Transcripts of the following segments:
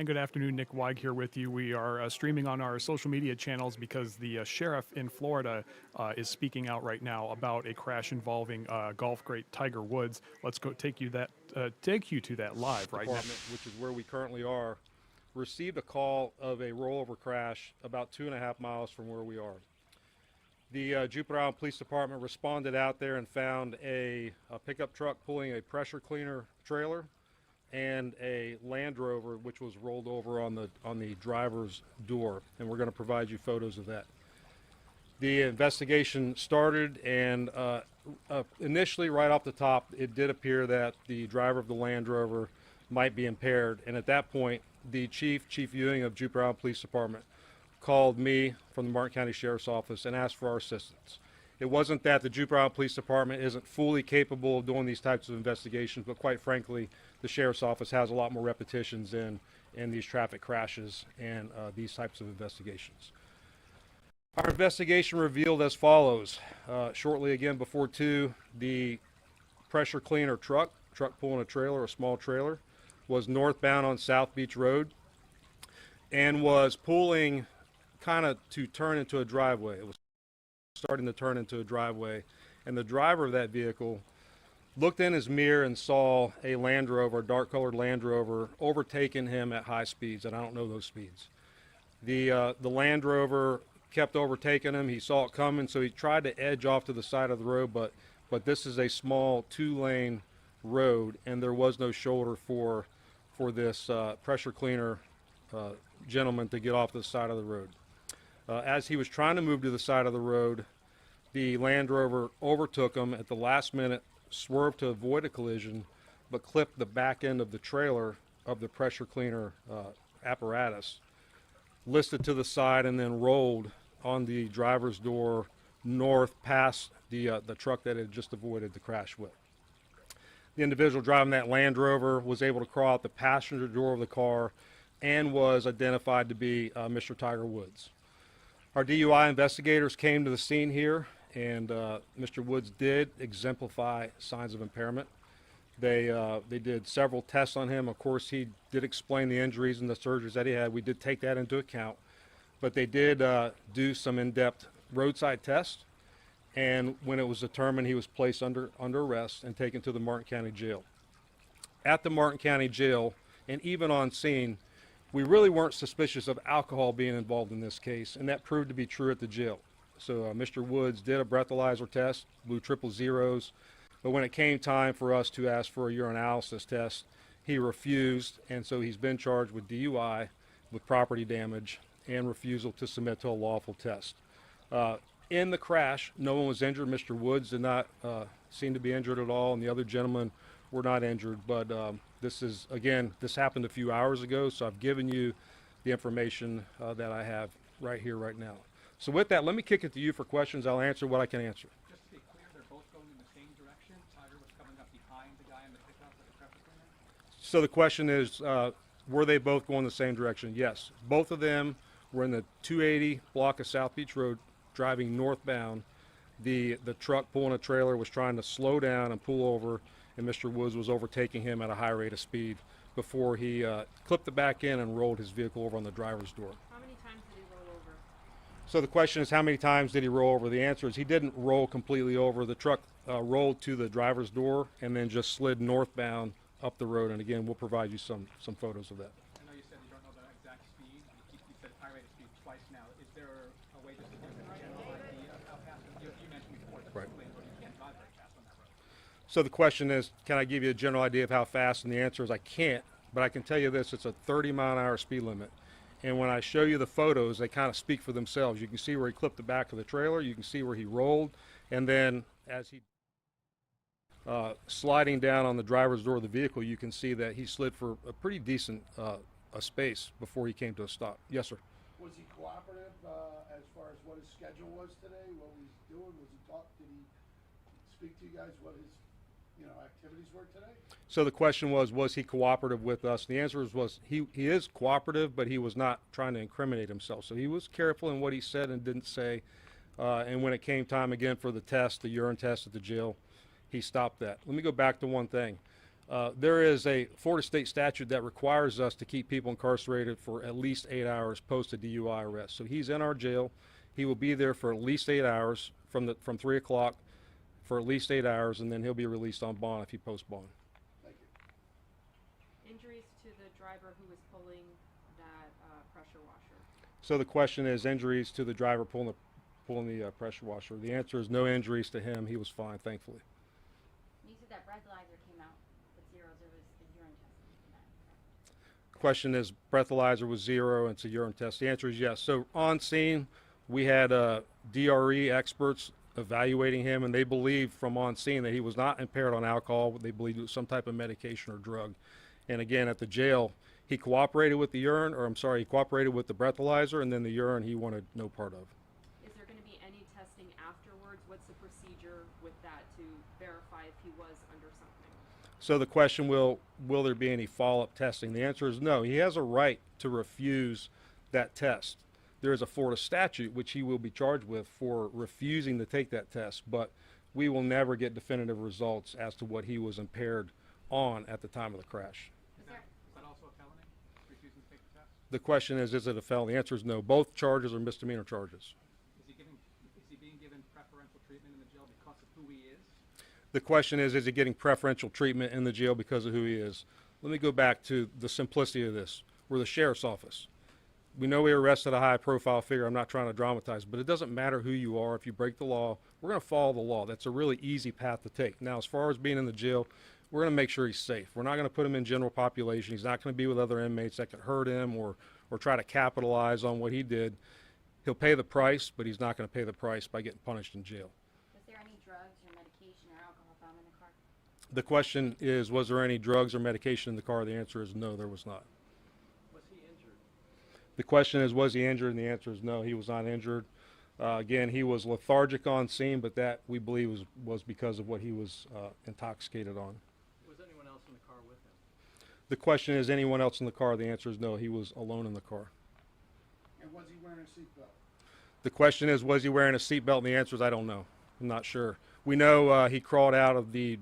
And good afternoon, Nick Weig here with you. We are streaming on our social media channels because the sheriff in Florida is speaking out right now about a crash involving golf great Tiger Woods. Let's go take you to that live right now. Which is where we currently are, received a call of a rollover crash about 2.5 miles from where we are. The Jupiter Island Police Department responded out there and found a pickup truck pulling a pressure cleaner trailer and a Land Rover which was rolled over on the driver's door, and we're going to provide you photos of that. The investigation started, and initially, right off the top, it did appear that the driver of the Land Rover might be impaired, and at that point, the Chief Ewing of Jupiter Island Police Department called me from the Martin County Sheriff's Office and asked for our assistance. It wasn't that the Jupiter Island Police Department isn't fully capable of doing these types of investigations, but quite frankly, the Sheriff's Office has a lot more repetitions in these traffic crashes and these types of investigations. Our investigation revealed as follows. Shortly again before 2, the pressure cleaner truck pulling a trailer, a small trailer, was northbound on South Beach Road and was pulling kind of to turn into a driveway. It was starting to turn into a driveway, and the driver of that vehicle looked in his mirror and saw a Land Rover, a dark colored Land Rover, overtaking him at high speeds, and I don't know those speeds. The Land Rover kept overtaking him. He saw it coming, so he tried to edge off to the side of the road, but this is a small 2-lane road, and there was no shoulder for this pressure cleaner gentleman to get off the side of the road. As he was trying to move to the side of the road, the Land Rover overtook him at the last minute, swerved to avoid a collision, but clipped the back end of the trailer of the pressure cleaner apparatus, listed to the side, and then rolled on the driver's door north past the truck that had just avoided the crash with. The individual driving that Land Rover was able to crawl out the passenger door of the car and was identified to be Mr. Tiger Woods. Our DUI investigators came to the scene here, and Mr. Woods did exemplify signs of impairment. They did several tests on him. Of course, he did explain the injuries and the surgeries that he had. We did take that into account, but they did do some in-depth roadside tests, and when it was determined, he was placed under arrest and taken to the Martin County Jail. At the Martin County Jail, and even on scene, we really weren't suspicious of alcohol being involved in this case, and that proved to be true at the jail. So Mr. Woods did a breathalyzer test, blew triple zeros, but when it came time for us to ask for a urinalysis test, he refused, and so he's been charged with DUI, with property damage, and refusal to submit to a lawful test. In the crash, no one was injured. Mr. Woods did not seem to be injured at all, and the other gentlemen were not injured, but this happened a few hours ago, so I've given you the information that I have right here, right now. So with that, let me kick it to you for questions. I'll answer what I can answer. Just to be clear, they're both going in the same direction? Tiger was coming up behind the guy in the pickup with the pressure cleaner? So the question is, were they both going the same direction? Yes. Both of them were in the 280 block of South Beach Road, driving northbound. The truck pulling a trailer was trying to slow down and pull over, and Mr. Woods was overtaking him at a high rate of speed before he clipped the back end and rolled his vehicle over on the driver's door. How many times did he roll over? So the question is, how many times did he roll over? The answer is he didn't roll completely over. The truck rolled to the driver's door and then just slid northbound up the road. And again, we'll provide you some photos of that. I know you said you don't know the exact speed. You said high rate of speed twice now. Is there a way just to give a general idea of how fast? You mentioned before the Right. lane, but you can't drive very fast on that road. So the question is, can I give you a general idea of how fast? And the answer is I can't, but I can tell you this, it's a 30-mile-an-hour speed limit. And when I show you the photos, they kind of speak for themselves. You can see where he clipped the back of the trailer, you can see where he rolled, and then as he sliding down on the driver's door of the vehicle, you can see that he slid for a pretty decent a space before he came to a stop. Yes, sir. Was he cooperative as far as what his schedule was today, what he was doing? Was he did he speak to you guys what his activities were today? So the question was he cooperative with us? The answer was he is cooperative, but he was not trying to incriminate himself. So he was careful in what he said and didn't say. And when it came time again for the test, the urine test at the jail, he stopped that. Let me go back to one thing. There is a Florida state statute that requires us to keep people incarcerated for at least 8 hours post a DUI arrest. So he's in our jail. He will be there for at least 8 hours from 3 o'clock for at least 8 hours, and then he'll be released on bond if he posts bond. Thank you. Injuries to the driver who was pulling that pressure washer. So the question is injuries to the driver pulling the pressure washer. The answer is no injuries to him. He was fine, thankfully. You said that breathalyzer came out with zeros. It was the urine testing for that. Question is breathalyzer was 0 and it's a urine test. The answer is yes. So on scene, we had DRE experts evaluating him, and they believed from on scene that he was not impaired on alcohol. They believed it was some type of medication or drug. And again, at the jail, he cooperated with the urine, or I'm sorry, he cooperated with the breathalyzer, and then the urine he wanted no part of. Is there going to be any testing afterwards? What's the procedure with that to verify if he was under something? So the question, will there be any follow-up testing? The answer is no. He has a right to refuse that test. There is a Florida statute which he will be charged with for refusing to take that test, but we will never get definitive results as to what he was impaired on at the time of the crash. Is that also a felony, refusing to take the test? The question is it a felony? The answer is no. Both charges are misdemeanor charges. Is he being given preferential treatment in the jail because of who he is? The question is he getting preferential treatment in the jail because of who he is? Let me go back to the simplicity of this. We're the sheriff's office. We know we arrested a high-profile figure. I'm not trying to dramatize, but it doesn't matter who you are. If you break the law, we're going to follow the law. That's a really easy path to take. Now, as far as being in the jail, we're going to make sure he's safe. We're not going to put him in general population. He's not going to be with other inmates that could hurt him or try to capitalize on what he did. He'll pay the price, but he's not going to pay the price by getting punished in jail. Was there any drugs or medication or alcohol found in the car? The question is, was there any drugs or medication in the car? The answer is no, there was not. Was he injured? The question is, was he injured? And the answer is no, he was not injured. Again, he was lethargic on scene, but that we believe was because of what he was intoxicated on. Was anyone else in the car with him? The question is, anyone else in the car? The answer is no, he was alone in the car. And was he wearing a seatbelt? The question is, was he wearing a seatbelt? And the answer is, I don't know. I'm not sure. We know he crawled out of the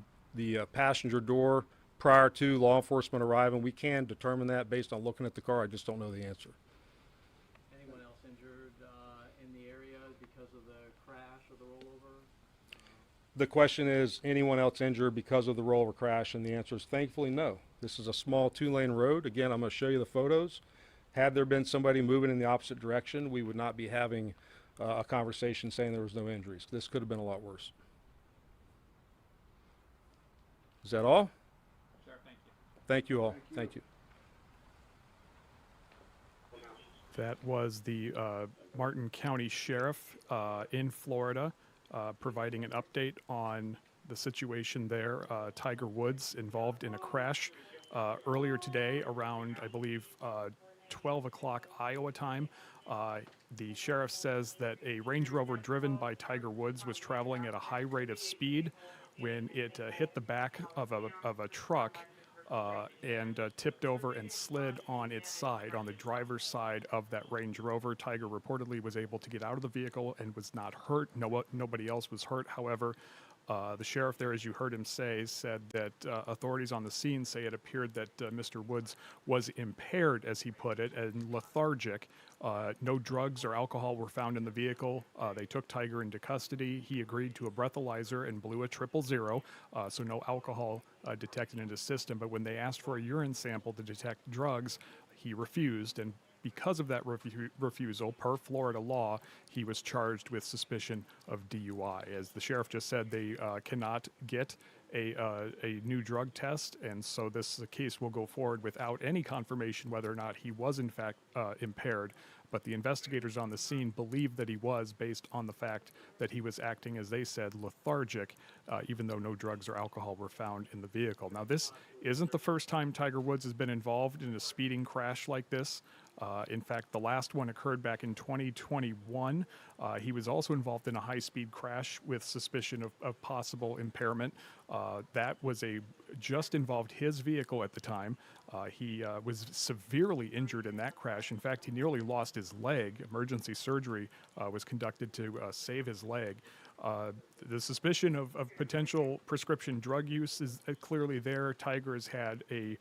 passenger door prior to law enforcement arriving. We can determine that based on looking at the car. I just don't know the answer. Anyone else injured in the area because of the crash or the rollover? The question is, anyone else injured because of the rollover crash? And the answer is thankfully no. This is a small 2-lane road. Again, I'm going to show you the photos. Had there been somebody moving in the opposite direction, we would not be having a conversation saying there was no injuries. This could have been a lot worse. Is that all? Sheriff, thank you. Thank you all. Thank you. That was the Martin County Sheriff in Florida providing an update on the situation there. Tiger Woods involved in a crash earlier today around, I believe, 12 o'clock Iowa time. The sheriff says that a Range Rover driven by Tiger Woods was traveling at a high rate of speed when it hit the back of a truck and tipped over and slid on its side, on the driver's side of that Range Rover. Tiger reportedly was able to get out of the vehicle and was not hurt. Nobody else was hurt. However, the sheriff there, as you heard him say, said that authorities on the scene say it appeared that Mr. Woods was impaired, as he put it, and lethargic. No drugs or alcohol were found in the vehicle. They took Tiger into custody. He agreed to a breathalyzer and blew a 000, so no alcohol detected in his system. But when they asked for a urine sample to detect drugs, he refused, and because of that refusal, per Florida law, he was charged with suspicion of DUI. As the sheriff just said, they cannot get a new drug test, and so this case will go forward without any confirmation whether or not he was in fact impaired. But the investigators on the scene believe that he was, based on the fact that he was acting, as they said, lethargic, even though no drugs or alcohol were found in the vehicle. Now, this isn't the first time Tiger Woods has been involved in a speeding crash like this. In fact, the last one occurred back in 2021. He was also involved in a high-speed crash with suspicion of possible impairment. That was just involved his vehicle at the time. He was severely injured in that crash. In fact, he nearly lost his leg. Emergency surgery was conducted to save his leg. The suspicion of potential prescription drug use is clearly there. Tiger has had a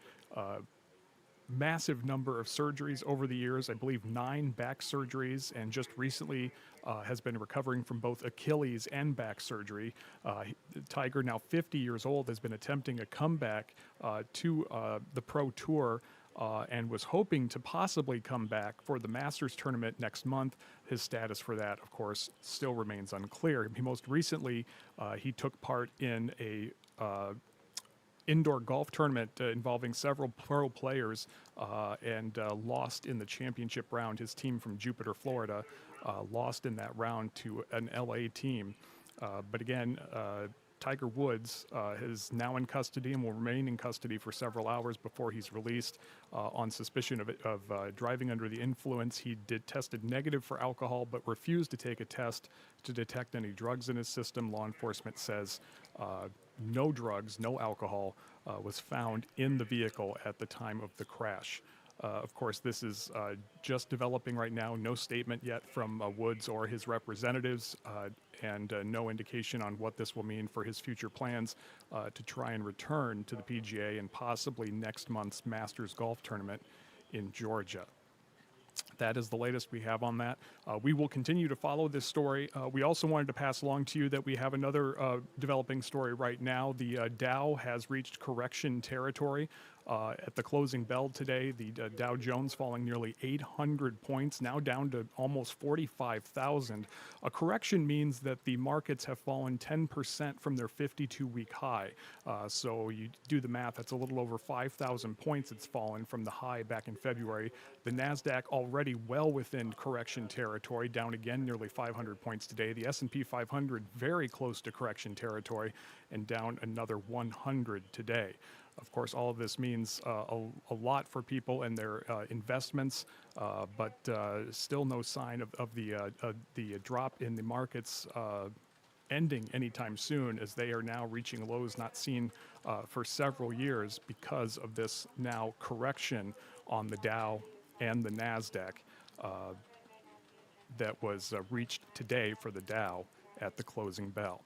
massive number of surgeries over the years. I believe 9 back surgeries, and just recently has been recovering from both Achilles and back surgery. Tiger, now 50 years old, has been attempting a comeback to the Pro Tour and was hoping to possibly come back for the Masters tournament next month. His status for that, of course, still remains unclear. Most recently, he took part in a indoor golf tournament involving several pro players and lost in the championship round. His team from Jupiter, Florida, lost in that round to an LA team. But again, Tiger Woods is now in custody and will remain in custody for several hours before he's released on suspicion of driving under the influence. He tested negative for alcohol, but refused to take a test to detect any drugs in his system. Law enforcement says no drugs, no alcohol was found in the vehicle at the time of the crash. Of course, this is just developing right now. No statement yet from Woods or his representatives, and no indication on what this will mean for his future plans to try and return to the PGA and possibly next month's Masters golf tournament in Georgia. That is the latest we have on that. We will continue to follow this story. We also wanted to pass along to you that we have another developing story right now. The Dow has reached correction territory. At the closing bell today, the Dow Jones falling nearly 800 points, now down to almost 45,000. A correction means that the markets have fallen 10% from their 52-week high. So you do the math, that's a little over 5,000 points it's fallen from the high back in February. The NASDAQ already well within correction territory, down again nearly 500 points today. The S&P 500 very close to correction territory and down another 100 today. Of course, all of this means a lot for people and their investments, but still no sign of the drop in the markets ending anytime soon, as they are now reaching lows not seen for several years because of this now correction on the Dow and the NASDAQ that was reached today for the Dow at the closing bell.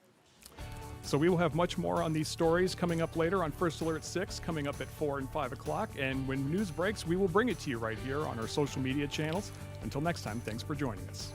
So we will have much more on these stories coming up later on First Alert 6, coming up at 4 and 5 o'clock. And when news breaks, we will bring it to you right here on our social media channels. Until next time, thanks for joining us.